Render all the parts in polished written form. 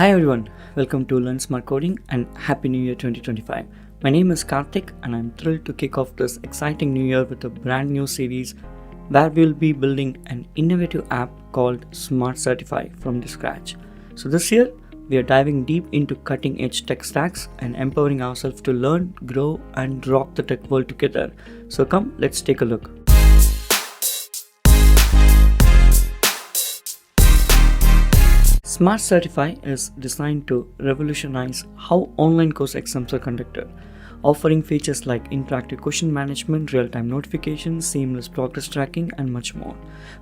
Hi everyone, welcome to Learn Smart Coding and Happy New Year 2025. My name is Karthik and I'm thrilled to kick off this exciting new year with a brand new series where we'll be building an innovative app called SmartCertify from the scratch. So this year, we are diving deep into cutting edge tech stacks and empowering ourselves to learn, grow and rock the tech world together. So come, let's take a look. SmartCertify is designed to revolutionize how online course exams are conducted, offering features like interactive question management, real-time notifications, seamless progress tracking, and much more.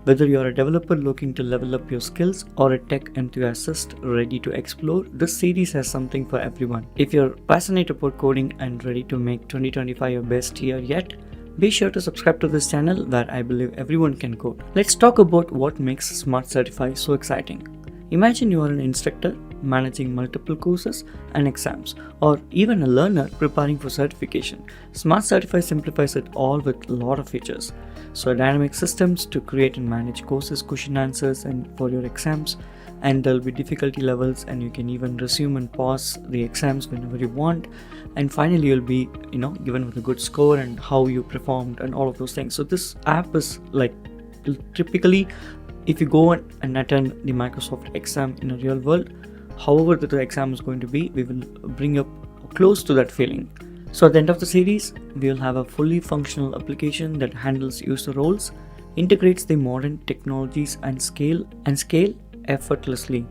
Whether you are a developer looking to level up your skills or a tech enthusiast ready to explore, this series has something for everyone. If you're passionate about coding and ready to make 2025 your best year yet, be sure to subscribe to this channel where I believe everyone can code. Let's talk about what makes SmartCertify so exciting. Imagine you are an instructor managing multiple courses and exams, or even a learner preparing for certification. SmartCertify simplifies it all with a lot of features. So dynamic systems to create and manage courses, question answers, and for your exams. And there'll be difficulty levels, and you can even resume and pause the exams whenever you want. And finally, you'll be, given with a good score and how you performed and all of those things. So this app is like typically, if you go and attend the Microsoft exam in a real world, however the exam is going to be, we will bring up close to that feeling. So at the end of the series, we will have a fully functional application that handles user roles, integrates the modern technologies and scale effortlessly.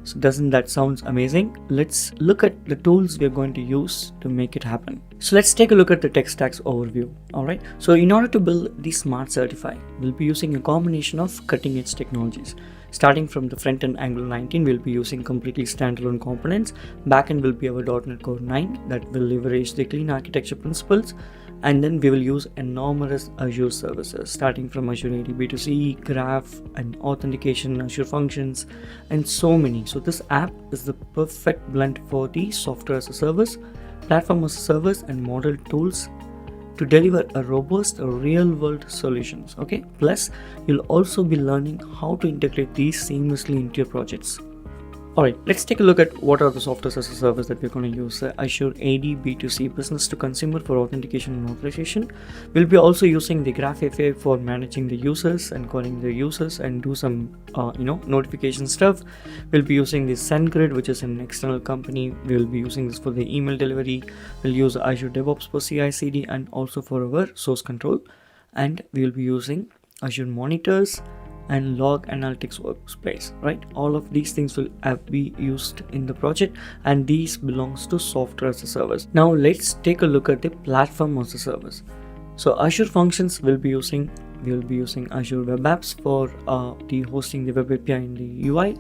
So doesn't that sound amazing? Let's look at the tools we are going to use to make it happen. So let's take a look at the tech stacks overview. Alright, so in order to build the SmartCertify, we'll be using a combination of cutting edge technologies. Starting from the front end Angular 19, we'll be using completely standalone components. Backend will be our .NET Core 9 that will leverage the clean architecture principles. And then we will use enormous Azure services, starting from Azure AD B2C, Graph, and authentication, Azure functions, and so many. So this app is the perfect blend for the software as a service, platform as a service, and model tools to deliver a robust real-world solutions. Okay. Plus, you'll also be learning how to integrate these seamlessly into your projects. Alright, let's take a look at what are the software as a service that we're going to use. Azure AD B2C business to consumer for authentication and authorization. We'll be also using the Graph API for managing the users and calling the users and do some notification stuff. We'll be using the SendGrid, which is an external company. We'll be using this for the email delivery. We'll use Azure DevOps for CI/CD and also for our source control. And we'll be using Azure monitors and log analytics workspace, right? All of these things will be used in the project, and these belongs to software as a service. Now let's take a look at the platform as a service. So Azure functions we'll be using Azure Web Apps for the hosting the web API in the UI,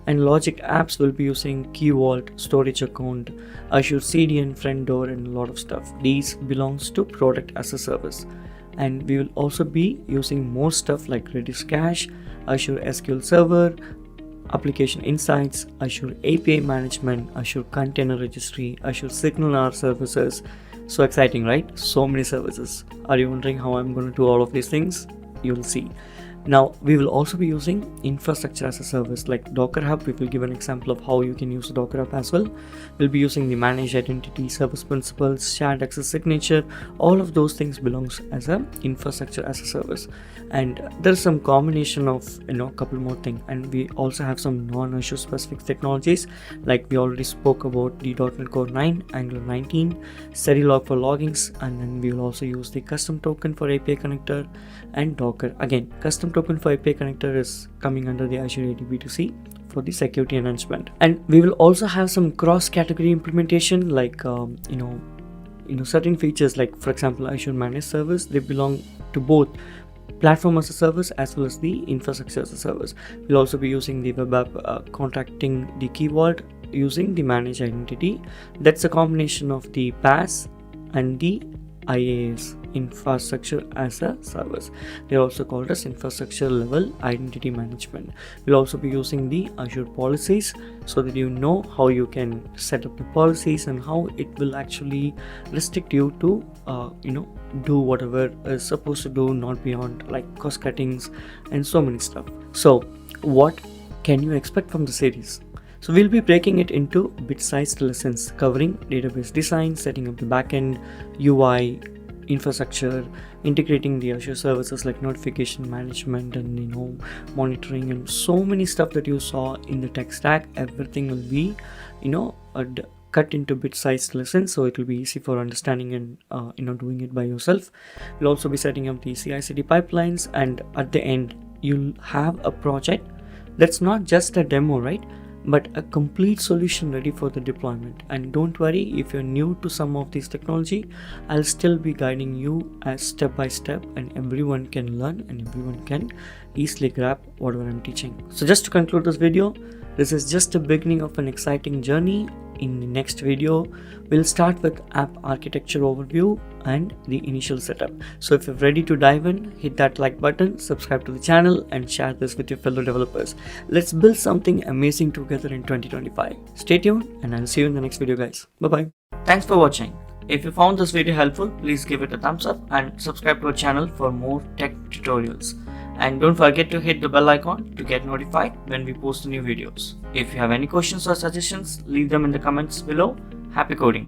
and Logic Apps will be using Key Vault, Storage Account, Azure CDN, Front Door, and a lot of stuff. These belongs to product as a service. And we will also be using more stuff like Redis Cache, Azure SQL Server, Application Insights, Azure API Management, Azure Container Registry, Azure SignalR services. So exciting, right? So many services. Are you wondering how I'm going to do all of these things? You'll see. Now, we will also be using infrastructure as a service like Docker Hub. We will give an example of how you can use the Docker Hub as well. We'll be using the managed identity, service principles, shared access signature. All of those things belongs as a infrastructure as a service. And there's some combination of, a couple more things. And we also have some non-Azure specific technologies. Like we already spoke about the .NET Core 9, Angular 19, Steadylog for loggings. And then we will also use the custom token for API connector and Docker. Again, custom token for API connector is coming under the Azure AD B2C for the security enhancement. And we will also have some cross-category implementation like certain features like, for example, Azure Managed Service. They belong to both platform as a service as well as the infrastructure as a service. We'll also be using the web app contracting the Key Vault using the managed identity. That's a combination of the PaaS and the IaaS, infrastructure as a service. They're also called as infrastructure level identity management. We'll also be using the Azure policies so that you know how you can set up the policies and how it will actually restrict you to do whatever is supposed to do, not beyond like cost cuttings and so many stuff. So what can you expect from the series? So we'll be breaking it into bit-sized lessons covering database design, setting up the backend, UI, infrastructure, integrating the Azure services like notification management and monitoring, and so many stuff that you saw in the tech stack. Everything will be cut into bit-sized lessons, so it will be easy for understanding and doing it by yourself. We'll also be setting up the CI/CD pipelines, and at the end you'll have a project that's not just a demo, right, but a complete solution ready for the deployment. And don't worry, if you're new to some of this technology, I'll still be guiding you as step by step, and everyone can learn and everyone can easily grab whatever I'm teaching. So just to conclude this video, this is just the beginning of an exciting journey. In the next video, we'll start with app architecture overview and the initial setup. So if you're ready to dive in, hit that like button, subscribe to the channel, and share this with your fellow developers. Let's build something amazing together in 2025. Stay tuned, and I'll see you in the next video, guys. Bye-bye. Thanks for watching. If you found this video helpful, please give it a thumbs up and subscribe to our channel for more tech tutorials. And don't forget to hit the bell icon to get notified when we post new videos. If you have any questions or suggestions, leave them in the comments below. Happy coding!